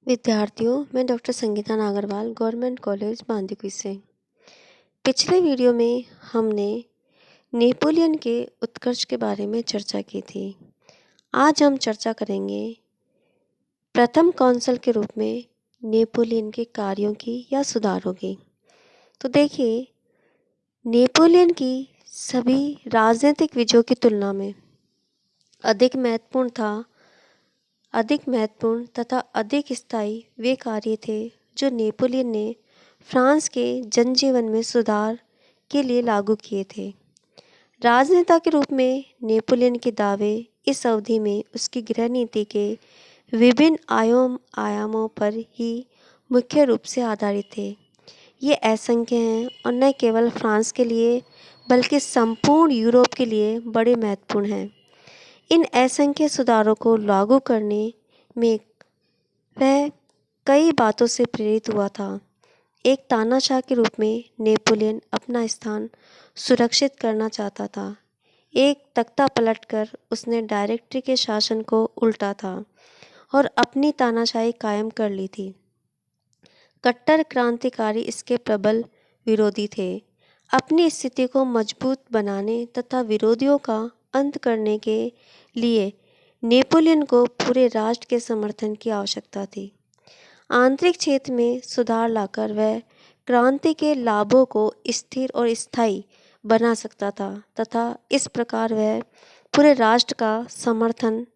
विद्यार्थियों, मैं doctor Sangeeta Nagarwal government college Bandikui से। पिछले वीडियो में हमने नेपोलियन के उत्कर्ष के बारे में चर्चा की थी। आज हम चर्चा करेंगे प्रथम कौंसल के रूप में नेपोलियन के कार्यों की या सुधारों की। तो देखिए, नेपोलियन की सभी राजनीतिक विजयों की तुलना में अधिक महत्वपूर्ण तथा अधिक स्थायी वे कार्य थे जो नेपोलियन ने फ्रांस के जनजीवन में सुधार के लिए लागू किए थे। राजनेता के रूप में नेपोलियन के दावे इस अवधि में उसकी गृह नीति के विभिन्न आयामों पर ही मुख्य रूप से आधारित थे। ये असंख्य हैं और न केवल फ्रांस के लिए बल्कि संपूर्ण यूरोप के लिए बड़े महत्वपूर्ण हैं। इन असंख्य सुधारों को लागू करने में वह कई बातों से प्रेरित हुआ था। एक तानाशाह के रूप में नेपोलियन अपना स्थान सुरक्षित करना चाहता था। एक तख्ता पलटकर उसने डायरेक्टरी के शासन को उल्टा था और अपनी तानाशाही कायम कर ली थी। कट्टर क्रांतिकारी इसके प्रबल विरोधी थे। अपनी स्थिति को मजबूत बनाने तथा विरोधियों का अंत करने के लिए नेपोलियन को पूरे राष्ट्र के समर्थन की आवश्यकता थी। आंतरिक क्षेत्र में सुधार लाकर वह क्रांति के लाभों को स्थिर और स्थायी बना सकता था तथा इस प्रकार वह पूरे राष्ट्र का समर्थन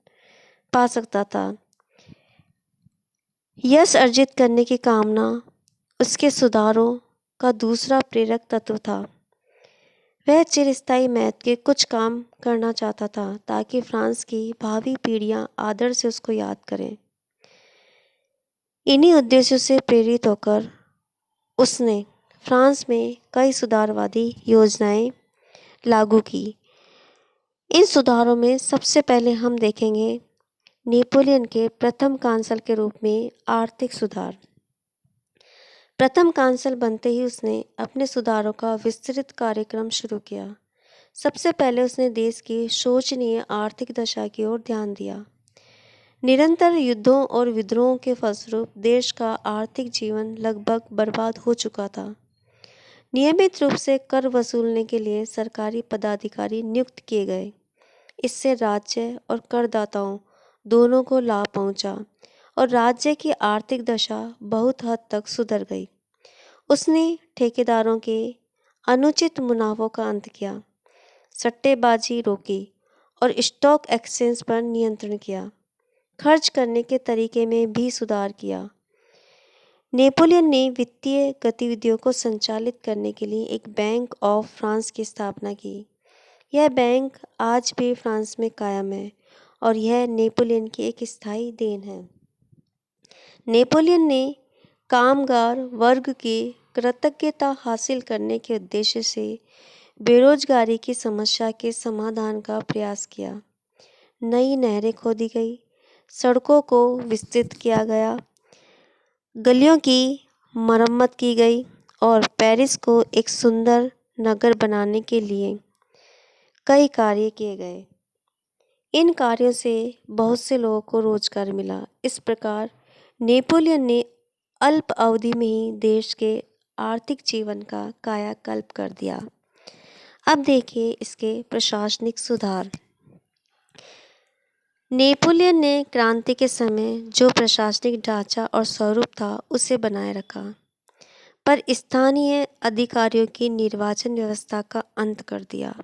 पा सकता था। यश अर्जित करने की कामना उसके सुधारों का दूसरा प्रेरक तत्व था। वह चिरस्थायी महत्व के कुछ काम करना चाहता था ताकि फ्रांस की भावी पीढ़ियां आदर से उसको याद करें। इन्हीं उद्देश्यों से प्रेरित होकर उसने फ्रांस में कई सुधारवादी योजनाएं लागू की। इन सुधारों में सबसे पहले हम देखेंगे नेपोलियन के प्रथम कांसल के रूप में आर्थिक सुधार। प्रथम कांसल बनते ही उसने अपने सुधारों का विस्तृत कार्यक्रम शुरू किया। सबसे पहले उसने देश की शोचनीय आर्थिक दशा की ओर ध्यान दिया। निरंतर युद्धों और विद्रोहों के फलस्वरूप देश का आर्थिक जीवन लगभग बर्बाद हो चुका था। नियमित रूप से कर वसूलने के लिए सरकारी पदाधिकारी नियुक्त किए गए। इससे राज्य और करदाताओं दोनों को लाभ पहुंचा और राज्य की आर्थिक दशा बहुत हद तक सुधर गई। उसने ठेकेदारों के अनुचित मुनाफों का अंत किया, सट्टेबाजी रोकी और स्टॉक एक्सचेंज पर नियंत्रण किया। खर्च करने के तरीके में भी सुधार किया। नेपोलियन ने वित्तीय गतिविधियों को संचालित करने के लिए एक बैंक ऑफ फ्रांस की स्थापना की। यह बैंक आज भी फ्रांस में कायम है और यह नेपोलियन की एक स्थायी देन है। नेपोलियन ने कामगार वर्ग की कृतज्ञता हासिल करने के उद्देश्य से बेरोजगारी की समस्या के समाधान का प्रयास किया। नई नहरें खोदी गई, सड़कों को विस्तृत किया गया, गलियों की मरम्मत की गई और पेरिस को एक सुंदर नगर बनाने के लिए कई कार्य किए गए। इन कार्यों से बहुत से लोगों को रोजगार मिला। इस प्रकार नेपोलियन ने अल्प अवधि में ही देश के आर्थिक जीवन का कायाकल्प कर दिया। अब देखिए इसके प्रशासनिक सुधार। नेपोलियन ने क्रांति के समय जो प्रशासनिक ढांचा और स्वरूप था उसे बनाए रखा, पर स्थानीय अधिकारियों की निर्वाचन व्यवस्था का अंत कर दिया।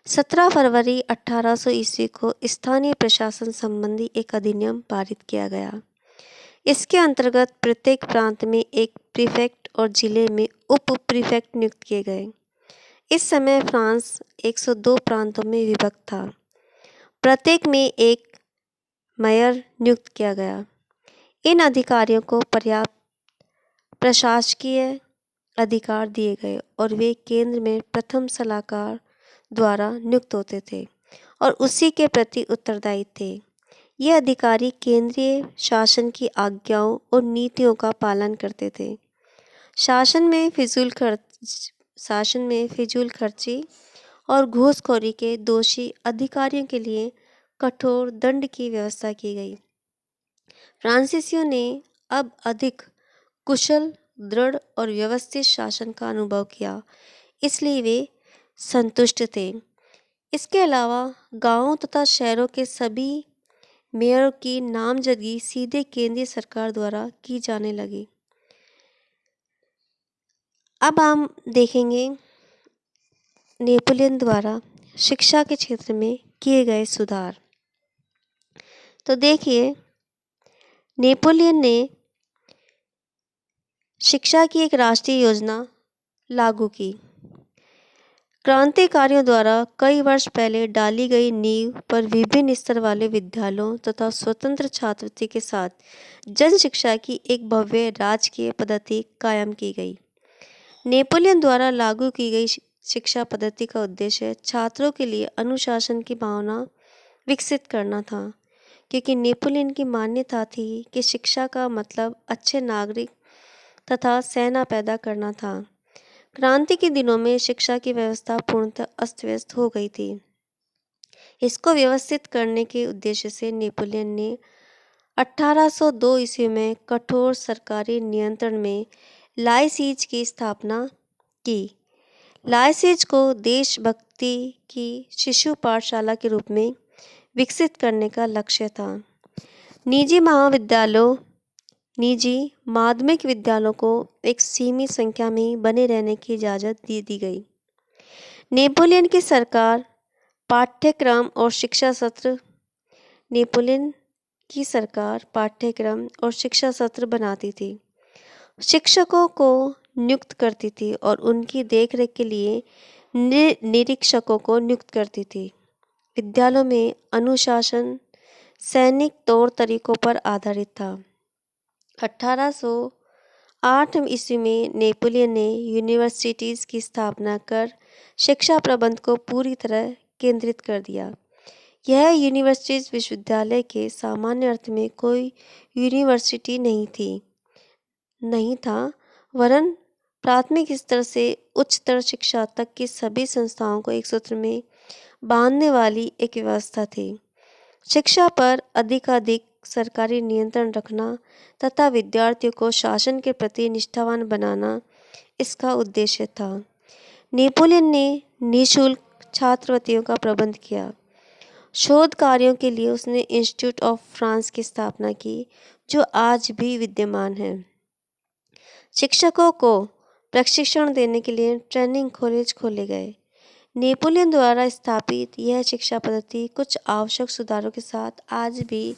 17 फरवरी 1800 ईस्वी को स्थानीय प्रशासन संबंधी एक अधिनियम पारित किया गया। इसके अंतर्गत प्रत्येक प्रांत में एक प्रीफेक्ट और जिले में उप प्रीफेक्ट नियुक्त किए गए। इस समय फ्रांस 102 प्रांतों में विभक्त था। प्रत्येक में एक मेयर नियुक्त किया गया। इन अधिकारियों को पर्याप्त प्रशासकीय अधिकार दिए गए और वे केंद्र में प्रथम सलाहकार द्वारा नियुक्त होते थे और उसी के प्रति उत्तरदायी थे। ये अधिकारी केंद्रीय शासन की आज्ञाओं और नीतियों का पालन करते थे। शासन में फिजूल खर्ची और घूसखोरी के दोषी अधिकारियों के लिए कठोर दंड की व्यवस्था की गई। फ्रांसीसियों ने अब अधिक कुशल, दृढ़ और व्यवस्थित शासन का अनुभव किया, इसलिए वे संतुष्ट थे। इसके अलावा गांवों तथा शहरों के सभी मेयर की नामजदगी सीधे केंद्रीय सरकार द्वारा की जाने लगी। अब हम देखेंगे नेपोलियन द्वारा शिक्षा के क्षेत्र में किए गए सुधार। तो देखिए, नेपोलियन ने शिक्षा की एक राष्ट्रीय योजना लागू की। क्रांतिकारियों द्वारा कई वर्ष पहले डाली गई नींव पर विभिन्न स्तर वाले विद्यालयों तथा स्वतंत्र छात्रवृत्ति के साथ जन शिक्षा की एक भव्य राजकीय पद्धति कायम की गई। नेपोलियन द्वारा लागू की गई शिक्षा पद्धति का उद्देश्य छात्रों के लिए अनुशासन की भावना विकसित करना था, क्योंकि नेपोलियन की मान्यता थी कि शिक्षा का मतलब अच्छे नागरिक तथा सेना पैदा करना था। क्रांति के दिनों में शिक्षा की व्यवस्था पूर्णतः अस्त व्यस्त हो गई थी। इसको व्यवस्थित करने के उद्देश्य से नेपोलियन ने 1802 ईस्वी में कठोर सरकारी नियंत्रण में लाइसीज की स्थापना की। लाइसीज को देशभक्ति की शिशु पाठशाला के रूप में विकसित करने का लक्ष्य था। निजी माध्यमिक विद्यालयों को एक सीमित संख्या में बने रहने की इजाज़त दी गई। नेपोलियन की सरकार पाठ्यक्रम और शिक्षा सत्र बनाती थी, शिक्षकों को नियुक्त करती थी और उनकी देखरेख के लिए निरीक्षकों को नियुक्त करती थी। विद्यालयों में अनुशासन सैनिक तौर तरीकों पर आधारित था। 1808 ईस्वी में नेपोलियन ने यूनिवर्सिटीज़ की स्थापना कर शिक्षा प्रबंध को पूरी तरह केंद्रित कर दिया। यह यूनिवर्सिटीज़ विश्वविद्यालय के सामान्य अर्थ में कोई यूनिवर्सिटी नहीं था, वरन प्राथमिक स्तर से उच्चतर शिक्षा तक की सभी संस्थाओं को एक सूत्र में बांधने वाली एक व्यवस्था थी। शिक्षा पर अधिकाधिक सरकारी नियंत्रण रखना तथा विद्यार्थियों को शासन के प्रति निष्ठावान बनाना इसका उद्देश्य था। नेपोलियन ने निःशुल्क छात्रवृत्तियों का प्रबंध किया। शोध कार्यों के लिए उसने इंस्टीट्यूट ऑफ फ्रांस की स्थापना की, जो आज भी विद्यमान है। शिक्षकों को प्रशिक्षण देने के लिए ट्रेनिंग कॉलेज खोले गए। नेपोलियन द्वारा स्थापित यह शिक्षा पद्धति कुछ आवश्यक सुधारों के साथ आज भी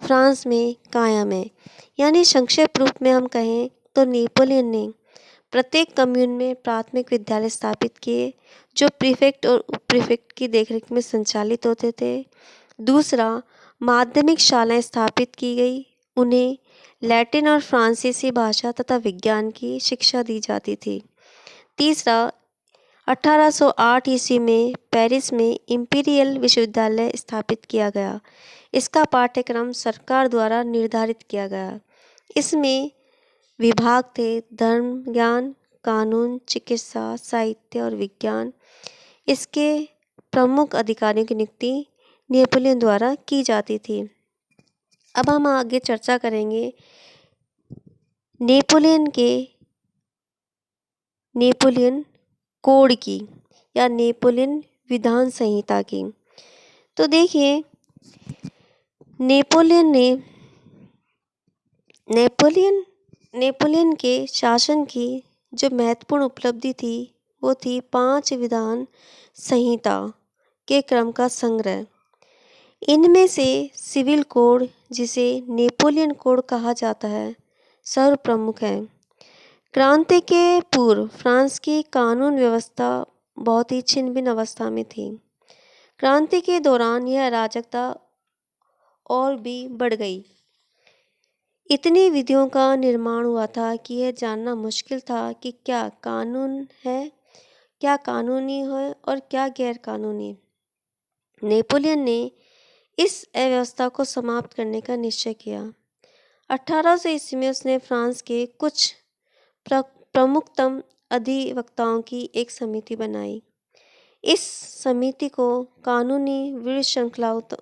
फ्रांस में कायम है। यानी संक्षेप रूप में हम कहें तो नेपोलियन ने प्रत्येक कम्यून में प्राथमिक विद्यालय स्थापित किए, जो प्रीफेक्ट और उप प्रीफेक्ट की देखरेख में संचालित होते थे। दूसरा, माध्यमिक शालाएं स्थापित की गई, उन्हें लैटिन और फ्रांसीसी भाषा तथा विज्ञान की शिक्षा दी जाती थी। तीसरा, 1808 ईस्वी में पेरिस में इंपीरियल विश्वविद्यालय स्थापित किया गया। इसका पाठ्यक्रम सरकार द्वारा निर्धारित किया गया। इसमें विभाग थे धर्म ज्ञान, कानून, चिकित्सा, साहित्य और विज्ञान। इसके प्रमुख अधिकारियों की नियुक्ति नेपोलियन द्वारा की जाती थी। अब हम आगे चर्चा करेंगे नेपोलियन कोड की या नेपोलियन विधान संहिता की। तो देखिए, नेपोलियन के शासन की जो महत्वपूर्ण उपलब्धि थी वो थी 5 विधान संहिता के क्रम का संग्रह। इनमें से सिविल कोड, जिसे नेपोलियन कोड कहा जाता है, सर्वप्रमुख है। क्रांति के पूर्व फ्रांस की कानून व्यवस्था बहुत ही छिन्न भिन्न अवस्था में थी। क्रांति के दौरान यह अराजकता और भी बढ़ गई। इतनी विधियों का निर्माण हुआ था कि यह जानना मुश्किल था कि क्या कानून है, क्या कानूनी है और क्या गैर कानूनी। नेपोलियन ने इस अव्यवस्था को समाप्त करने का निश्चय किया। 1800 ईस्वी में उसने फ्रांस के कुछ प्रमुखतम अधिवक्ताओं की एक समिति बनाई। इस समिति को कानूनी विशृंखलता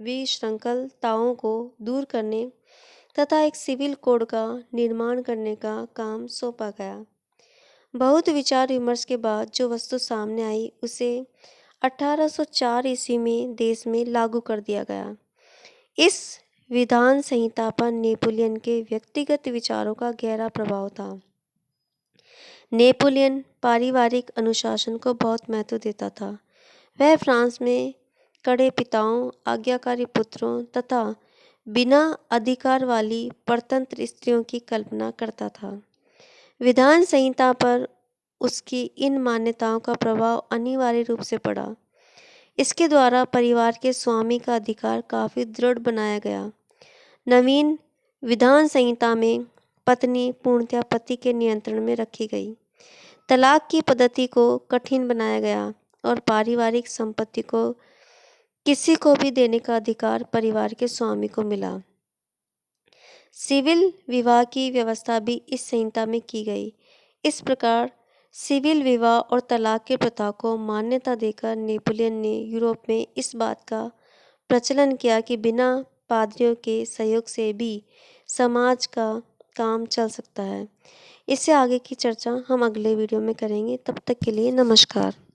विशृंखलताओं को दूर करने तथा एक सिविल कोड का निर्माण करने का काम सौंपा गया। बहुत विचार विमर्श के बाद जो वस्तु सामने आई उसे 1804 ईस्वी में देश में लागू कर दिया गया। इस विधान संहिता पर नेपोलियन के व्यक्तिगत विचारों का गहरा प्रभाव था। नेपोलियन पारिवारिक अनुशासन को बहुत महत्व देता था। वह फ्रांस में कड़े पिताओं, आज्ञाकारी पुत्रों तथा बिना अधिकार वाली परतंत्र स्त्रियों की कल्पना करता था। विधान संहिता पर उसकी इन मान्यताओं का प्रभाव अनिवार्य रूप से पड़ा। इसके द्वारा परिवार के स्वामी का अधिकार काफ़ी दृढ़ बनाया गया। नवीन विधान संहिता में पत्नी पूर्णतः पति के नियंत्रण में रखी गई। तलाक की पद्धति को कठिन बनाया गया और पारिवारिक संपत्ति को किसी को भी देने का अधिकार परिवार के स्वामी को मिला। सिविल विवाह की व्यवस्था भी इस संहिता में की गई। इस प्रकार सिविल विवाह और तलाक की प्रथा को मान्यता देकर नेपोलियन ने यूरोप में इस बात का प्रचलन किया कि बिना पादरियों के सहयोग से भी समाज का काम चल सकता है। इससे आगे की चर्चा हम अगले वीडियो में करेंगे। तब तक के लिए नमस्कार।